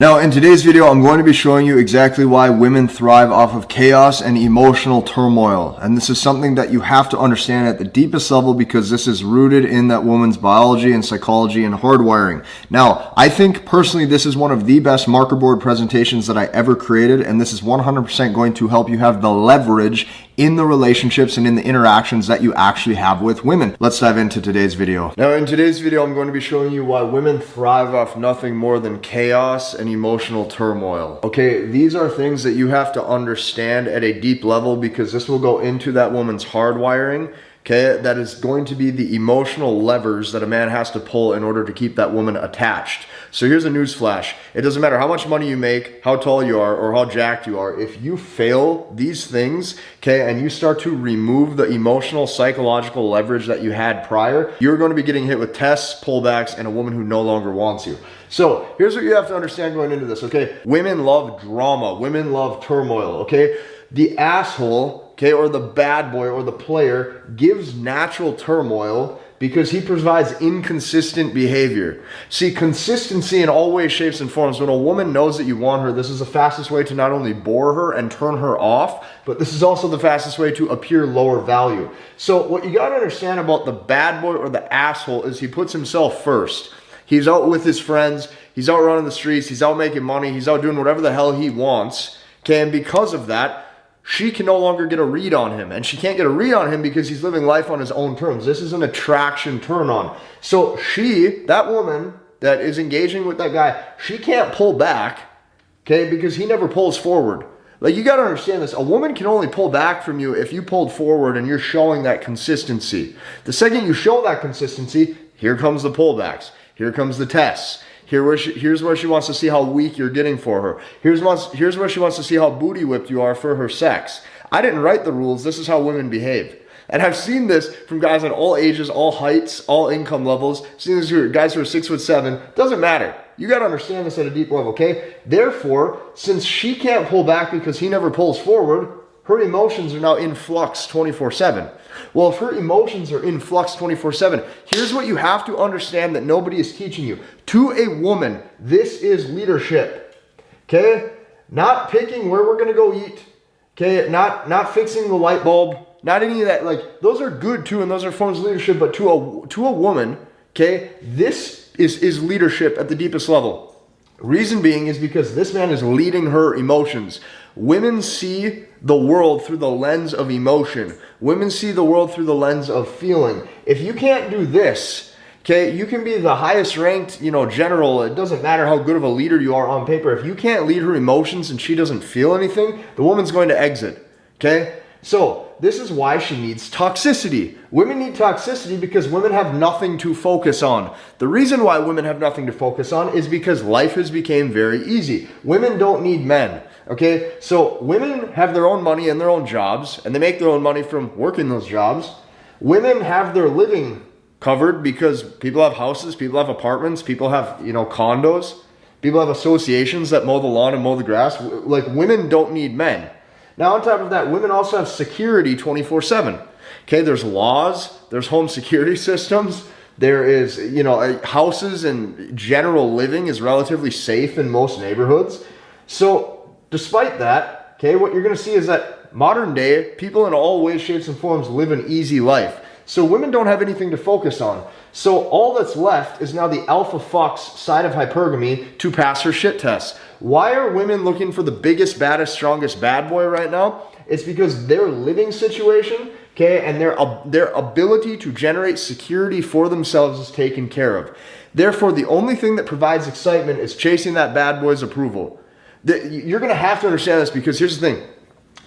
Now, in today's video, I'm going to be showing you exactly why women thrive off of chaos and emotional turmoil. And this is something that you have to understand at the deepest level because this is rooted in that woman's biology and psychology and hardwiring. Now, I think personally this is one of the best marker board presentations that I ever created, and this is 100% going to help you have the leverage in the relationships and in the interactions that you actually have with women. Let's dive into today's video. Now, in today's video, I'm going to be showing you why women thrive off nothing more than chaos and emotional turmoil. Okay, these are things that you have to understand at a deep level because this will go into that woman's hardwiring. Okay, that is going to be the emotional levers that a man has to pull in order to keep that woman attached. So here's a news flash. It doesn't matter how much money you make, how tall you are, or how jacked you are. If you fail these things, okay, and you start to remove the emotional, psychological leverage that you had prior, you're going to be getting hit with tests, pullbacks, and a woman who no longer wants you. So here's what you have to understand going into this, okay? Women love drama. Women love turmoil, okay? The asshole, okay, or the bad boy or the player gives natural turmoil because he provides inconsistent behavior. See, consistency in all ways, shapes, and forms. When a woman knows that you want her, this is the fastest way to not only bore her and turn her off, but this is also the fastest way to appear lower value. So what you gotta understand about the bad boy or the asshole is he puts himself first. He's out with his friends, he's out running the streets, he's out making money, he's out doing whatever the hell he wants. Okay, and because of that, she can no longer get a read on him. And she can't get a read on him because he's living life on his own terms. This is an attraction turn on. So she, that woman that is engaging with that guy, she can't pull back, okay, because he never pulls forward. Like, you got to understand this. A woman can only pull back from you if you pulled forward and you're showing that consistency. The second you show that consistency, here comes the pullbacks. Here comes the tests. Here's where she wants to see how weak you're getting for her. Here's where she wants to see how booty whipped you are for her sex. I didn't write the rules. This is how women behave. And I've seen this from guys at all ages, all heights, all income levels. I've seen this from guys who are 6'7". Doesn't matter. You got to understand this at a deep level, okay? Therefore, since she can't pull back because he never pulls forward, her emotions are now in flux 24/7. Well, if her emotions are in flux 24/7, here's what you have to understand that nobody is teaching you. To a woman, this is leadership, okay? Not picking where we're going to go eat, okay? Not fixing the light bulb, not any of that. Like, those are good too, and those are forms of leadership, but to a woman, okay, this is leadership at the deepest level. Reason being is because this man is leading her emotions. Women see the world through the lens of emotion. Women see the world through the lens of feeling. If you can't do this, okay, you can be the highest ranked, general. It doesn't matter how good of a leader you are on paper. If you can't lead her emotions and she doesn't feel anything, the woman's going to exit, okay? So this is why she needs toxicity. Women need toxicity because women have nothing to focus on. The reason why women have nothing to focus on is because life has become very easy. Women don't need men. Okay, so women have their own money and their own jobs, and they make their own money from working those jobs. Women have their living covered because people have houses, people have apartments, people have, condos, people have associations that mow the lawn and mow the grass. Like, women don't need men. Now, on top of that, women also have security 24/7. Okay, there's laws, there's home security systems, there is, houses and general living is relatively safe in most neighborhoods. So, despite that, okay, what you're going to see is that modern day people in all ways, shapes, and forms live an easy life. So women don't have anything to focus on. So all that's left is now the alpha fox side of hypergamy to pass her shit tests. Why are women looking for the biggest, baddest, strongest bad boy right now? It's because their living situation, okay, and their ability to generate security for themselves is taken care of. Therefore, the only thing that provides excitement is chasing that bad boy's approval. You're going to have to understand this because here's the thing.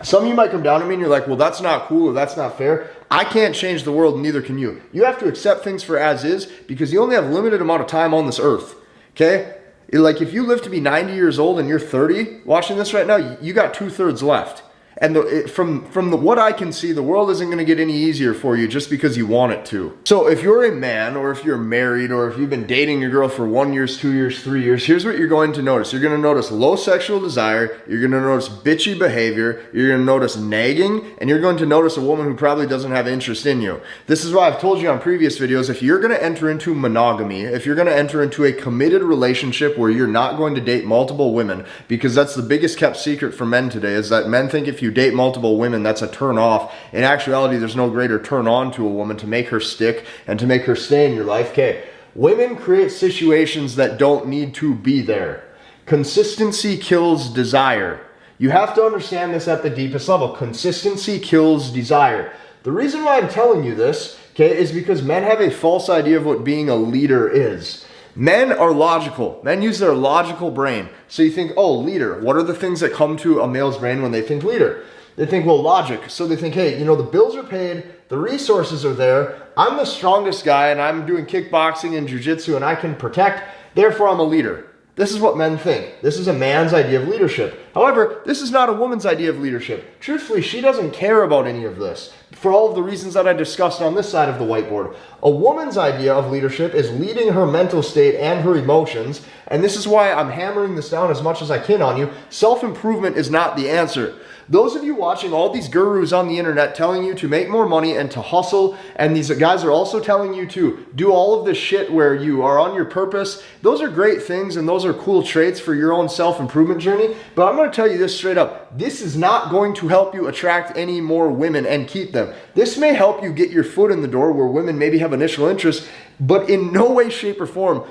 Some of you might come down to me and you're like, well, that's not cool or that's not fair. I can't change the world and neither can you. You have to accept things for as is because you only have a limited amount of time on this earth, okay? Like, if you live to be 90 years old and you're 30 watching this right now, you got 2/3 left. And what I can see, the world isn't going to get any easier for you just because you want it to. So if you're a man, or if you're married, or if you've been dating your girl for 1 year, 2 years, 3 years, here's what you're going to notice. You're going to notice low sexual desire. You're going to notice bitchy behavior. You're going to notice nagging. And you're going to notice a woman who probably doesn't have interest in you. This is why I've told you on previous videos, if you're going to enter into monogamy, if you're going to enter into a committed relationship where you're not going to date multiple women, because that's the biggest kept secret for men today, is that men think if you date multiple women, that's a turn off. In actuality, there's no greater turn on to a woman to make her stick and to make her stay in your life. Okay, women create situations that don't need to be there. Consistency kills desire. You have to understand this at the deepest level. Consistency kills desire. The reason why I'm telling you this, okay, is because men have a false idea of what being a leader is. Men are logical. Men use their logical brain. So you think, oh, leader. What are the things that come to a male's brain when they think leader? They think, well, logic. So they think, hey, the bills are paid, the resources are there, I'm the strongest guy, and I'm doing kickboxing and jiu-jitsu, and I can protect, therefore I'm a leader. This is what men think. This is a man's idea of leadership. However, this is not a woman's idea of leadership. Truthfully, she doesn't care about any of this, for all of the reasons that I discussed on this side of the whiteboard. A woman's idea of leadership is leading her mental state and her emotions, and this is why I'm hammering this down as much as I can on you. Self-improvement is not the answer. Those of you watching all these gurus on the internet telling you to make more money and to hustle, and these guys are also telling you to do all of this shit where you are on your purpose, those are great things and those are cool traits for your own self-improvement journey. But I'm going to tell you this straight up. This is not going to help you attract any more women and keep them. This may help you get your foot in the door where women maybe have initial interest, but in no way, shape, or form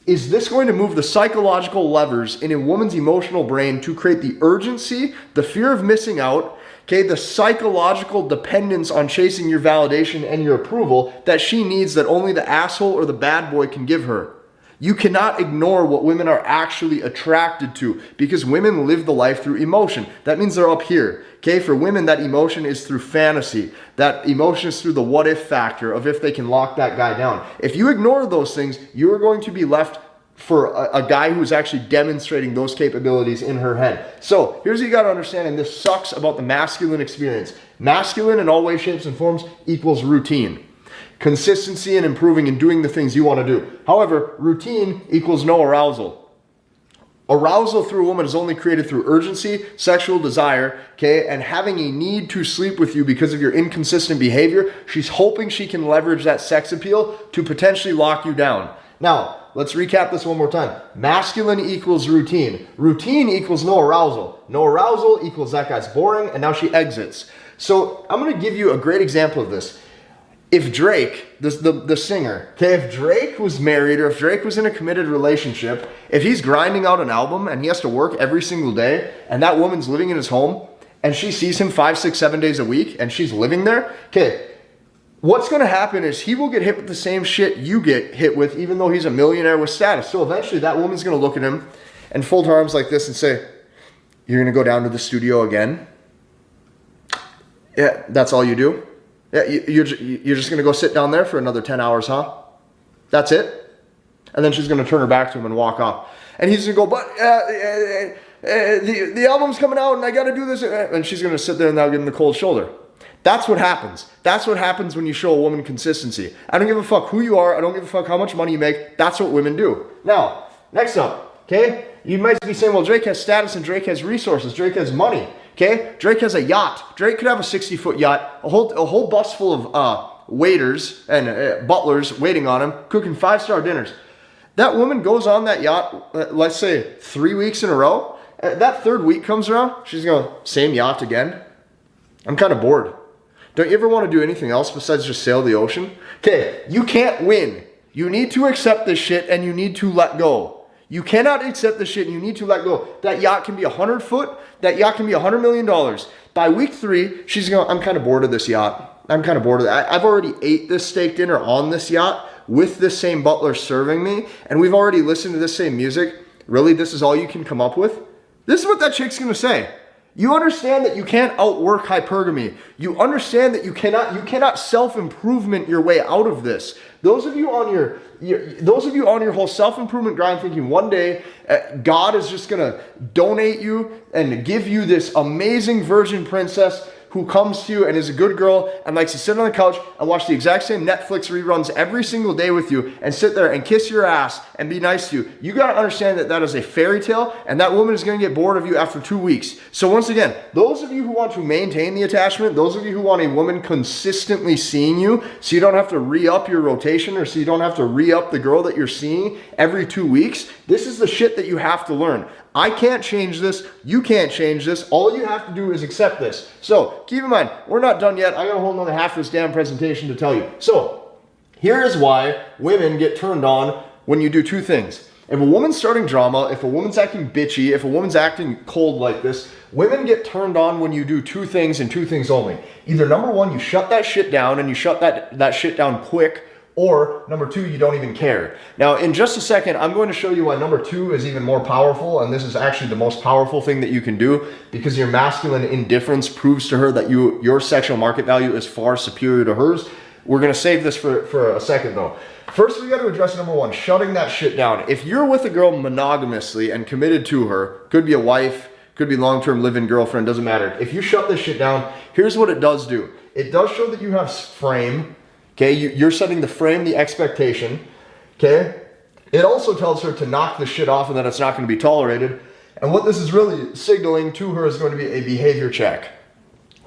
is this going to move the psychological levers in a woman's emotional brain to create the urgency, the fear of missing out, okay, the psychological dependence on chasing your validation and your approval that she needs that only the asshole or the bad boy can give her. You cannot ignore what women are actually attracted to, because women live the life through emotion. That means they're up here. Okay, for women, that emotion is through fantasy. That emotion is through the what if factor of if they can lock that guy down. If you ignore those things, you are going to be left for a guy who's actually demonstrating those capabilities in her head. So here's what you got to understand, and this sucks about the masculine experience. Masculine in all ways, shapes, and forms equals routine. Consistency and improving and doing the things you want to do. However, routine equals no arousal. Arousal through a woman is only created through urgency, sexual desire, okay, and having a need to sleep with you because of your inconsistent behavior. She's hoping she can leverage that sex appeal to potentially lock you down. Now, let's recap this one more time. Masculine equals routine. Routine equals no arousal. No arousal equals that guy's boring, and now she exits. So I'm going to give you a great example of this. If Drake, the singer, okay, if Drake was married or if Drake was in a committed relationship, if he's grinding out an album and he has to work every single day and that woman's living in his home and she sees him 5, 6, 7 days a week and she's living there, okay, what's going to happen is he will get hit with the same shit you get hit with, even though he's a millionaire with status. So eventually that woman's going to look at him and fold her arms like this and say, "You're going to go down to the studio again? Yeah, that's all you do? Yeah, you're just going to go sit down there for another 10 hours, huh? That's it?" And then she's going to turn her back to him and walk off. And he's going to go, "But the album's coming out and I got to do this." And she's going to sit there and now give him the cold shoulder. That's what happens. That's what happens when you show a woman consistency. I don't give a fuck who you are. I don't give a fuck how much money you make. That's what women do. Now, next up, okay? You might be saying, well, Drake has status and Drake has resources. Drake has money. Okay, Drake has a yacht. Drake could have a 60-foot yacht, a whole bus full of waiters and butlers waiting on him, cooking 5-star dinners. That woman goes on that yacht, let's say 3 weeks in a row. That third week comes around, she's going, "Same yacht again? I'm kind of bored. Don't you ever want to do anything else besides just sail the ocean?" Okay, you can't win. You need to accept this shit and you need to let go. You cannot accept this shit and you need to let go. That yacht can be 100 foot. That yacht can be $100 million. By week 3, she's going, "I'm kind of bored of this yacht. I'm kind of bored of that. I've already ate this steak dinner on this yacht with this same butler serving me. And we've already listened to this same music. Really, this is all you can come up with?" This is what that chick's going to say. You understand that you can't outwork hypergamy. You understand that you cannot self-improvement your way out of this. Those of you on your whole self-improvement grind thinking one day God is just going to donate you and give you this amazing virgin princess who comes to you and is a good girl and likes to sit on the couch and watch the exact same Netflix reruns every single day with you and sit there and kiss your ass and be nice to you. You got to understand that that is a fairy tale, and that woman is going to get bored of you after 2 weeks. So once again, those of you who want to maintain the attachment, those of you who want a woman consistently seeing you so you don't have to re-up your rotation, or so you don't have to re-up the girl that you're seeing every 2 weeks, this is the shit that you have to learn. I can't change this. You can't change this. All you have to do is accept this. So keep in mind, we're not done yet. I got a whole nother half of this damn presentation to tell you. So here is why women get turned on when you do two things. If a woman's starting drama, if a woman's acting bitchy, if a woman's acting cold like this, women get turned on when you do two things and two things only. Either number one, you shut that shit down and you shut that shit down quick, or number two, you don't even care. Now, in just a second, I'm going to show you why number two is even more powerful, and this is actually the most powerful thing that you can do, because your masculine indifference proves to her that your sexual market value is far superior to hers. We're going to save this for a second, though. First, we got to address number one, shutting that shit down. If you're with a girl monogamously and committed to her, could be a wife, could be long-term live-in girlfriend, doesn't matter. If you shut this shit down, here's what it does do. It does show that you have frame. Okay, you're setting the frame, the expectation. Okay, it also tells her to knock the shit off and that it's not going to be tolerated. And what this is really signaling to her is going to be a behavior check.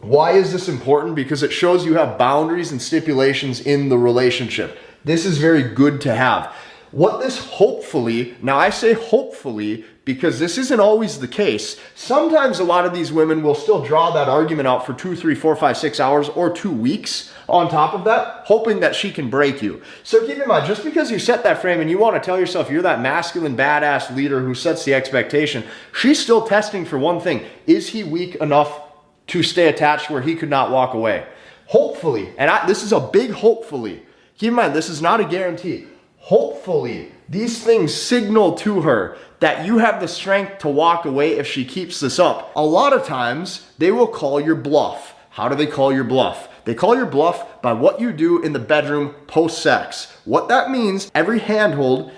Why is this important? Because it shows you have boundaries and stipulations in the relationship. This is very good to have. What this hopefully, now I say hopefully because this isn't always the case. Sometimes a lot of these women will still draw that argument out for 2, 3, 4, 5, 6 hours or 2 weeks on top of that, hoping that she can break you. So keep in mind, just because you set that frame and you want to tell yourself you're that masculine badass leader who sets the expectation, she's still testing for one thing. Is he weak enough to stay attached where he could not walk away? Hopefully, and this is a big hopefully. Keep in mind, this is not a guarantee. Hopefully, these things signal to her that you have the strength to walk away if she keeps this up. A lot of times, they will call your bluff. How do they call your bluff? They call your bluff by what you do in the bedroom post-sex. What that means, every handhold,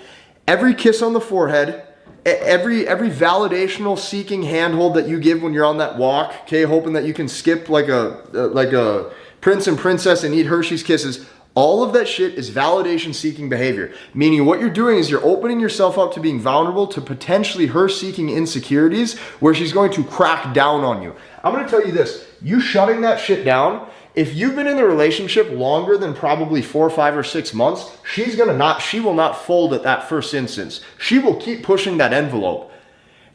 every kiss on the forehead, every validational seeking handhold that you give when you're on that walk, okay, hoping that you can skip like a prince and princess and eat Hershey's Kisses. All of that shit is validation seeking behavior, meaning what you're doing is you're opening yourself up to being vulnerable to potentially her seeking insecurities where she's going to crack down on you. I'm going to tell you this, you shutting that shit down, if you've been in the relationship longer than probably 4, 5, or 6 months, she will not fold at that first instance. She will keep pushing that envelope.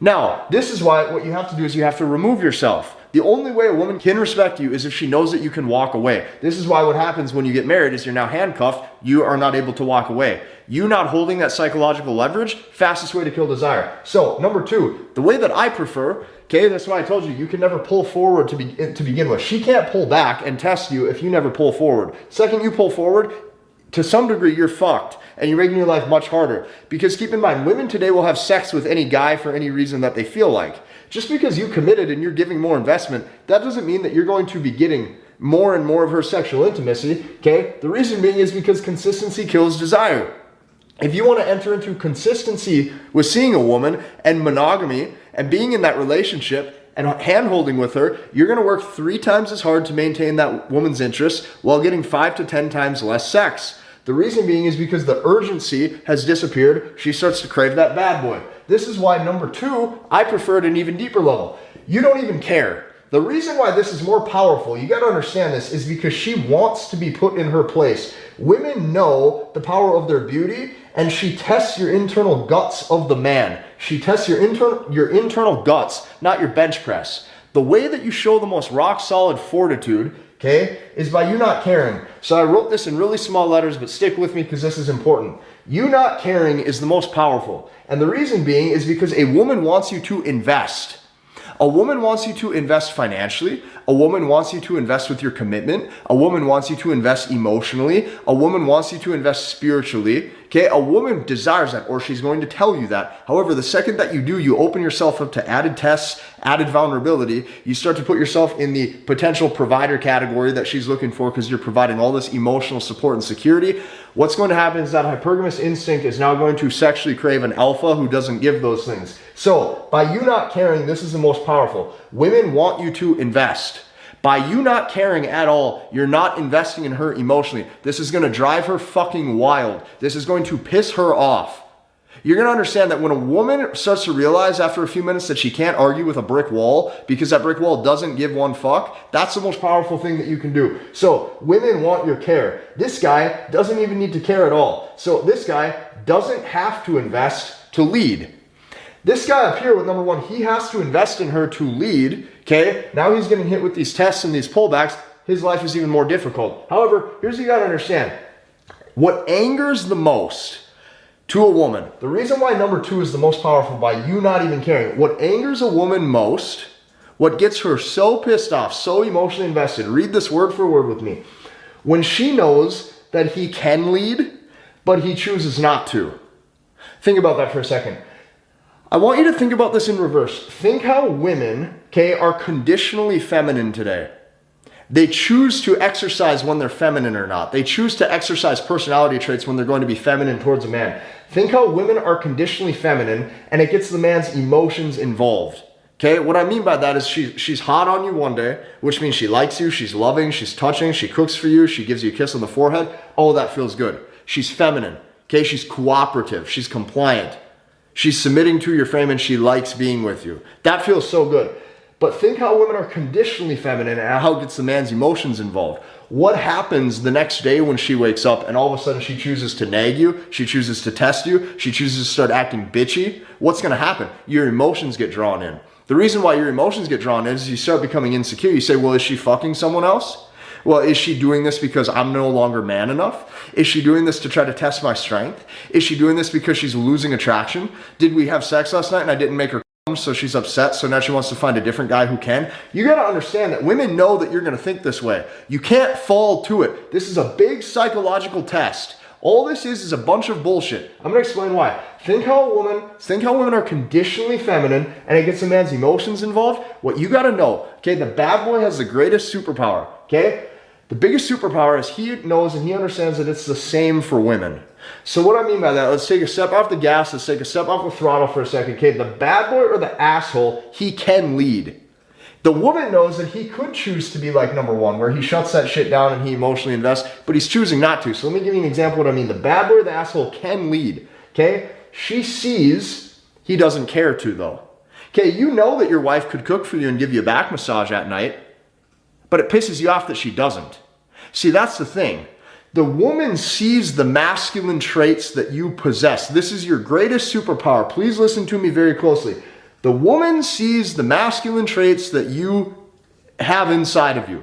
Now, this is why what you have to do is you have to remove yourself. The only way a woman can respect you is if she knows that you can walk away. This is why what happens when you get married is you're now handcuffed, you are not able to walk away. You not holding that psychological leverage, fastest way to kill desire. So, number two, the way that I prefer, okay, that's why I told you can never pull forward to begin with. She can't pull back and test you if you never pull forward. Second you pull forward, to some degree you're fucked. And you're making your life much harder. Because keep in mind, women today will have sex with any guy for any reason that they feel like. Just because you committed and you're giving more investment, that doesn't mean that you're going to be getting more and more of her sexual intimacy, okay? The reason being is because consistency kills desire. If you want to enter into consistency with seeing a woman and monogamy and being in that relationship and hand-holding with her, you're going to work 3 times as hard to maintain that woman's interest while getting 5 to 10 times less sex. The reason being is because the urgency has disappeared. She starts to crave that bad boy. This is why number 2, I prefer at an even deeper level. You don't even care. The reason why this is more powerful, you got to understand this, is because she wants to be put in her place. Women know the power of their beauty, and she tests your internal guts of the man. She tests your internal guts, not your bench press. The way that you show the most rock solid fortitude, okay, is by you not caring. So I wrote this in really small letters, but stick with me because this is important. You not caring is the most powerful. And the reason being is because a woman wants you to invest. A woman wants you to invest financially. A woman wants you to invest with your commitment. A woman wants you to invest emotionally. A woman wants you to invest spiritually. Okay, a woman desires that, or she's going to tell you that. However, the second that you do, you open yourself up to added tests, added vulnerability. You start to put yourself in the potential provider category that she's looking for because you're providing all this emotional support and security. What's going to happen is that hypergamous instinct is now going to sexually crave an alpha who doesn't give those things. So by you not caring, this is the most powerful. Women want you to invest. By you not caring at all, you're not investing in her emotionally. This is going to drive her fucking wild. This is going to piss her off. You're going to understand that when a woman starts to realize after a few minutes that she can't argue with a brick wall because that brick wall doesn't give one fuck, that's the most powerful thing that you can do. So women want your care. This guy doesn't even need to care at all. So this guy doesn't have to invest to lead. This guy up here with number one, he has to invest in her to lead, okay? Now he's getting hit with these tests and these pullbacks. His life is even more difficult. However, here's what you gotta understand. What angers the most to a woman, the reason why number two is the most powerful by you not even caring, what angers a woman most, what gets her so pissed off, so emotionally invested, read this word for word with me. When she knows that he can lead, but he chooses not to. Think about that for a second. I want you to think about this in reverse. Think how women, okay, are conditionally feminine today. They choose to exercise when they're feminine or not. They choose to exercise personality traits when they're going to be feminine towards a man. Think how women are conditionally feminine and it gets the man's emotions involved. Okay, what I mean by that is she's hot on you one day, which means she likes you, she's loving, she's touching, she cooks for you, she gives you a kiss on the forehead. All of that feels good. She's feminine, okay, she's cooperative, she's compliant. She's submitting to your frame and she likes being with you. That feels so good. But think how women are conditionally feminine and how it gets the man's emotions involved. What happens the next day when she wakes up and all of a sudden she chooses to nag you, she chooses to test you, she chooses to start acting bitchy? What's going to happen? Your emotions get drawn in. The reason why your emotions get drawn in is you start becoming insecure. You say, well, is she fucking someone else? Well, is she doing this because I'm no longer man enough? Is she doing this to try to test my strength? Is she doing this because she's losing attraction? Did we have sex last night and I didn't make her come, so she's upset, so now she wants to find a different guy who can? You got to understand that women know that you're going to think this way. You can't fall to it. This is a big psychological test. All this is a bunch of bullshit. I'm going to explain why. Think how women are conditionally feminine and it gets a man's emotions involved. What you got to know, okay, the bad boy has the greatest superpower, okay? The biggest superpower is he knows and he understands that it's the same for women. So what I mean by that, let's take a step off the gas, let's take a step off the throttle for a second, okay? The bad boy or the asshole, he can lead. The woman knows that he could choose to be like number one, where he shuts that shit down and he emotionally invests, but he's choosing not to. So let me give you an example of what I mean. The bad boy or the asshole can lead, okay? She sees he doesn't care to though. Okay, you know that your wife could cook for you and give you a back massage at night, but it pisses you off that she doesn't. See, that's the thing. The woman sees the masculine traits that you possess. This is your greatest superpower. Please listen to me very closely. The woman sees the masculine traits that you have inside of you.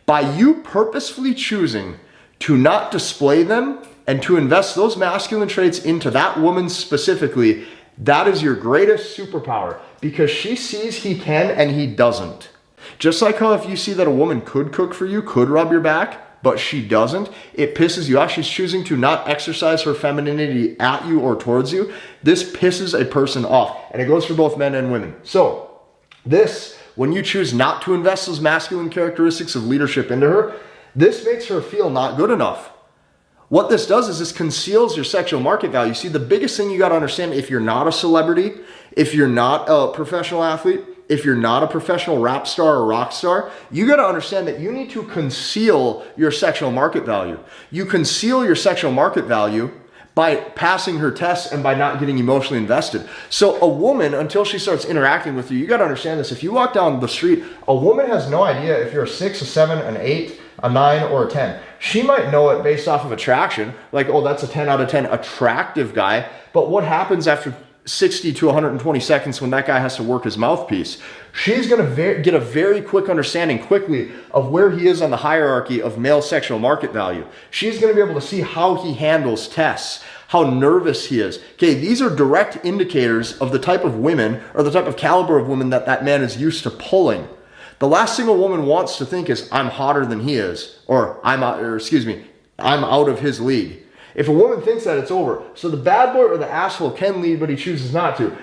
By you purposefully choosing to not display them and to invest those masculine traits into that woman specifically, that is your greatest superpower because she sees he can and he doesn't. Just like how if you see that a woman could cook for you, could rub your back, but she doesn't, it pisses you off. She's choosing to not exercise her femininity at you or towards you. This pisses a person off, and it goes for both men and women. So this, when you choose not to invest those masculine characteristics of leadership into her, this makes her feel not good enough. What this does is this conceals your sexual market value. See, the biggest thing you got to understand, if you're not a celebrity, if you're not a professional athlete, if you're not a professional rap star or rock star, you got to understand that you need to conceal your sexual market value. You conceal your sexual market value by passing her tests and by not getting emotionally invested. So a woman, until she starts interacting with you, you got to understand this. If you walk down the street, a woman has no idea if you're a 6, a 7, an 8, a 9, or a 10. She might know it based off of attraction, like, oh, that's a 10 out of 10 attractive guy. But what happens after 60 to 120 seconds when that guy has to work his mouthpiece? She's going to get a very quick understanding quickly of where he is on the hierarchy of male sexual market value. She's going to be able to see how he handles tests, how nervous he is. Okay, these are direct indicators of the type of women or the type of caliber of women that that man is used to pulling. The last thing a woman wants to think is, I'm hotter than he is, or I'm out of his league. If a woman thinks that, it's over. So the bad boy or the asshole can lead, but he chooses not to.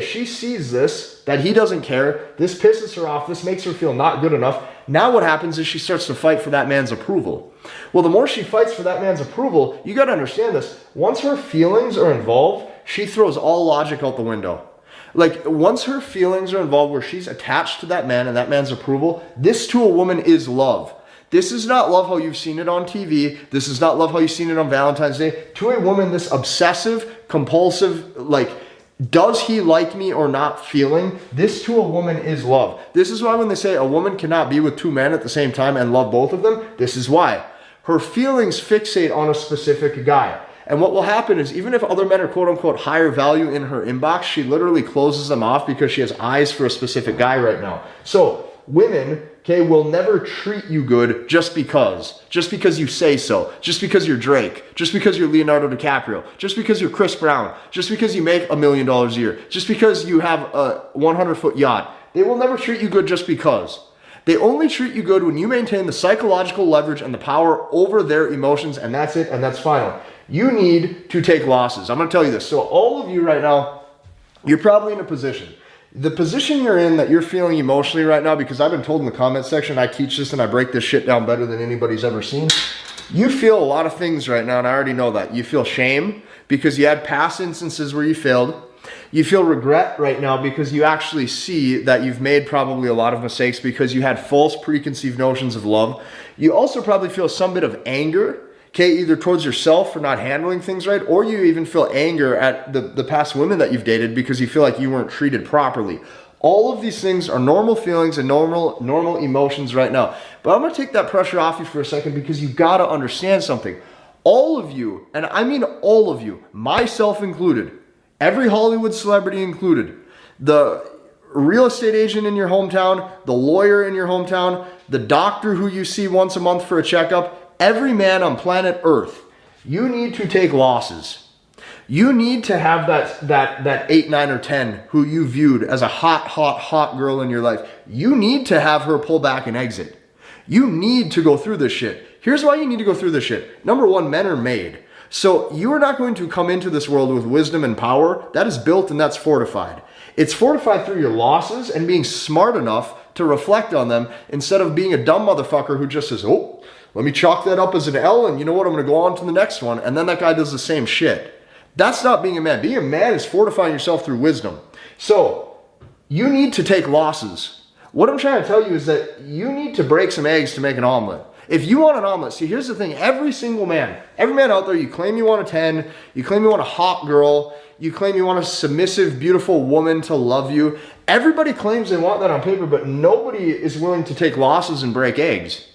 She sees this, that he doesn't care. This pisses her off. This makes her feel not good enough. Now what happens is she starts to fight for that man's approval. Well, the more she fights for that man's approval, you got to understand this. Once her feelings are involved, she throws all logic out the window. Like, once her feelings are involved where she's attached to that man and that man's approval, this to a woman is love. This is not love how you've seen it on TV. This is not love how you've seen it on Valentine's Day. To a woman, this obsessive, compulsive, like, does he like me or not feeling, this to a woman is love. This is why when they say a woman cannot be with two men at the same time and love both of them, this is why. Her feelings fixate on a specific guy. And what will happen is, even if other men are quote unquote higher value in her inbox, she literally closes them off because she has eyes for a specific guy right now. So women, will never treat you good just because you say so, just because you're Drake, just because you're Leonardo DiCaprio, just because you're Chris Brown, just because you make $1 million a year, just because you have a 100-foot yacht. They will never treat you good just because. They only treat you good when you maintain the psychological leverage and the power over their emotions, and that's it, and that's final. You need to take losses. I'm going to tell you this. So all of you right now, you're probably in a position. The position you're in that you're feeling emotionally right now, because I've been told in the comment section, I teach this and I break this shit down better than anybody's ever seen. You feel a lot of things right now, and I already know that. You feel shame because you had past instances where you failed. You feel regret right now because you actually see that you've made probably a lot of mistakes because you had false preconceived notions of love. You also probably feel some bit of anger, either towards yourself for not handling things right, or you even feel anger at the past women that you've dated because you feel like you weren't treated properly. All of these things are normal feelings and normal emotions right now. But I'm going to take that pressure off you for a second because you got to understand something. All of you, and I mean all of you, myself included, every Hollywood celebrity included, the real estate agent in your hometown, the lawyer in your hometown, the doctor who you see once a month for a checkup, every man on planet Earth, you need to take losses. You need to have that 8, 9, or 10 who you viewed as a hot girl in your life. You need to have her pull back and exit. You need to go through this shit. Here's why you need to go through this shit. Number one, men are made. So you are not going to come into this world with wisdom and power. That is built and that's fortified. It's fortified through your losses and being smart enough to reflect on them instead of being a dumb motherfucker who just says, oh, let me chalk that up as an L, and you know what, I'm going to go on to the next one, and then that guy does the same shit. That's not being a man. Being a man is fortifying yourself through wisdom. So you need to take losses. What I'm trying to tell you is that you need to break some eggs to make an omelet. If you want an omelet, see, here's the thing. Every man out there, you claim you want a 10, you claim you want a hot girl, you claim you want a submissive, beautiful woman to love you. Everybody claims they want that on paper, but nobody is willing to take losses and break eggs.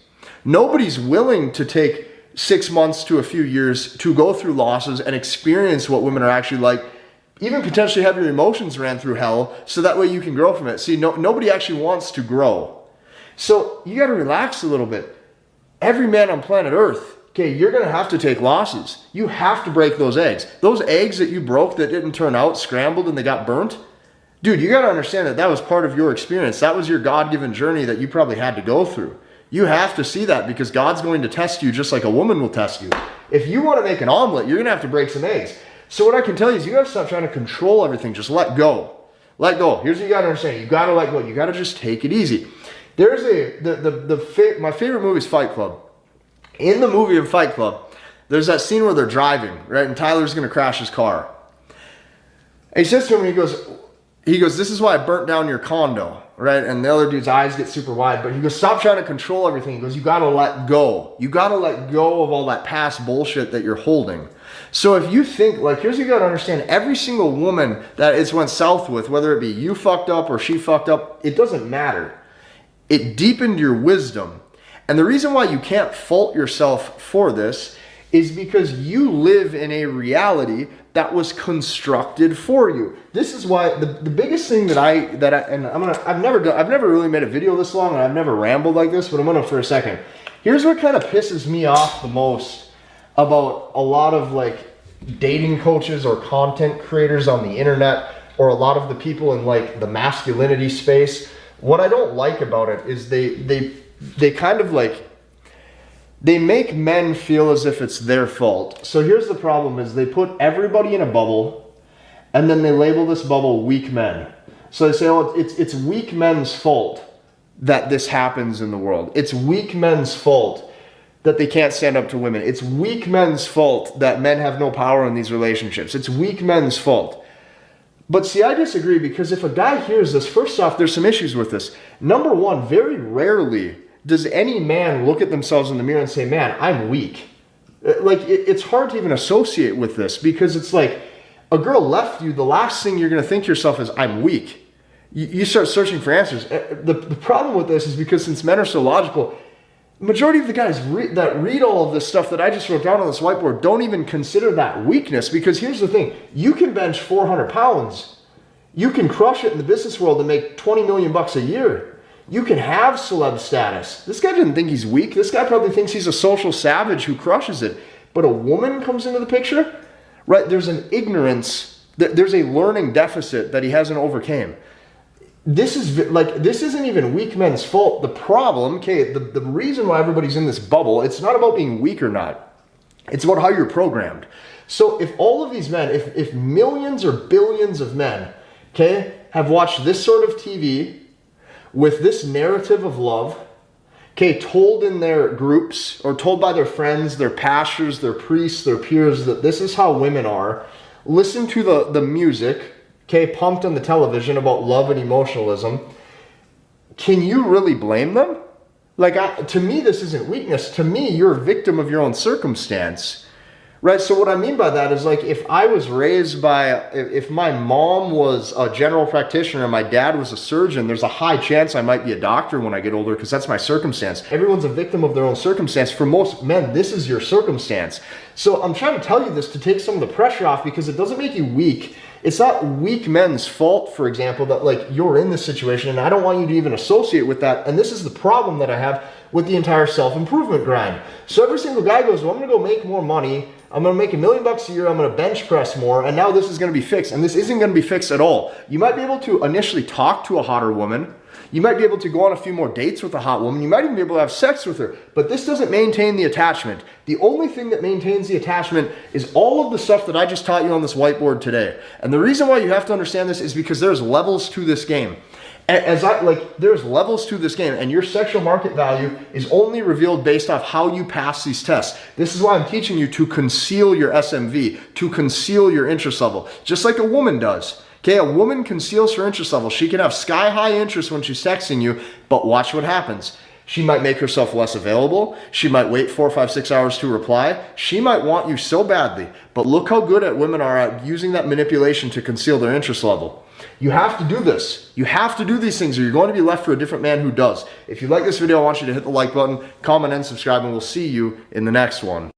Nobody's willing to take 6 months to a few years to go through losses and experience what women are actually like, even potentially have your emotions ran through hell so that way you can grow from it. See, nobody actually wants to grow. So you got to relax a little bit. Every man on planet Earth, you're going to have to take losses. You have to break those eggs. Those eggs that you broke that didn't turn out, scrambled, and they got burnt, dude, you got to understand that was part of your experience. That was your God-given journey that you probably had to go through. You have to see that because God's going to test you just like a woman will test you. If you want to make an omelet, you're going to have to break some eggs. So what I can tell you is you got to stop trying to control everything. Just let go. Let go. Here's what you got to understand. You got to let go. You got to just take it easy. There's my favorite movie is Fight Club. In the movie of Fight Club, there's that scene where they're driving, right? And Tyler's going to crash his car. And he says to him, he goes, this is why I burnt down your condo, right? And the other dude's eyes get super wide, but he goes, stop trying to control everything. He goes, you got to let go. You got to let go of all that past bullshit that you're holding. So if you think, like, here's what you got to understand. Every single woman that it's went south with, whether it be you fucked up or she fucked up, it doesn't matter. It deepened your wisdom. And the reason why you can't fault yourself for this is because you live in a reality that was constructed for you. This is why the biggest thing I've never really made a video this long, and I've never rambled like this, but I'm gonna for a second. Here's what kind of pisses me off the most about a lot of like dating coaches or content creators on the internet, or a lot of the people in like the masculinity space. What I don't like about it is they kind of like, they make men feel as if it's their fault. So here's the problem is they put everybody in a bubble and then they label this bubble weak men. So they say, oh, it's weak men's fault that this happens in the world. It's weak men's fault that they can't stand up to women. It's weak men's fault that men have no power in these relationships. It's weak men's fault. But see, I disagree, because if a guy hears this, first off, there's some issues with this. Number one, very rarely does any man look at themselves in the mirror and say, man, I'm weak. Like, it's hard to even associate with this, because it's like a girl left you, the last thing you're going to think to yourself is, I'm weak. You start searching for answers. The problem with this is because since men are so logical, majority of the guys that read all of this stuff that I just wrote down on this whiteboard don't even consider that weakness, because here's the thing. You can bench 400 pounds. You can crush it in the business world and make 20 million bucks a year. You can have celeb status. This guy didn't think he's weak. This guy probably thinks he's a social savage who crushes it. But a woman comes into the picture, right? There's an ignorance, there's a learning deficit that he hasn't overcame. This isn't even weak men's fault. The problem, okay, the reason why everybody's in this bubble, it's not about being weak or not. It's about how you're programmed. So if all of these men, if millions or billions of men, okay, have watched this sort of TV with this narrative of love, okay, told in their groups or told by their friends, their pastors, their priests, their peers, that this is how women are, listen to the music, okay, pumped on the television about love and emotionalism, can you really blame them? Like, to me, this isn't weakness. To me, you're a victim of your own circumstance, right? So what I mean by that is, like, if I was raised by, if my mom was a general practitioner and my dad was a surgeon, there's a high chance I might be a doctor when I get older, because that's my circumstance. Everyone's a victim of their own circumstance. For most men, this is your circumstance. So I'm trying to tell you this to take some of the pressure off, because it doesn't make you weak. It's not weak men's fault, for example, that like you're in this situation, and I don't want you to even associate with that. And this is the problem that I have with the entire self-improvement grind. So every single guy goes, well, I'm gonna go make more money. I'm gonna make $1 million a year. I'm gonna bench press more. And now this is gonna be fixed. And this isn't gonna be fixed at all. You might be able to initially talk to a hotter woman. You might be able to go on a few more dates with a hot woman. You might even be able to have sex with her. But this doesn't maintain the attachment. The only thing that maintains the attachment is all of the stuff that I just taught you on this whiteboard today. And the reason why you have to understand this is because there's levels to this game. There's levels to this game, and your sexual market value is only revealed based off how you pass these tests. This is why I'm teaching you to conceal your SMV, to conceal your interest level, just like a woman does. Okay, a woman conceals her interest level. She can have sky-high interest when she's texting you, but watch what happens. She might make herself less available. She might wait 4, 5, 6 hours to reply. She might want you so badly, but look how good women are at using that manipulation to conceal their interest level. You have to do this. You have to do these things, or you're going to be left for a different man who does. If you like this video, I want you to hit the like button, comment, and subscribe, and we'll see you in the next one.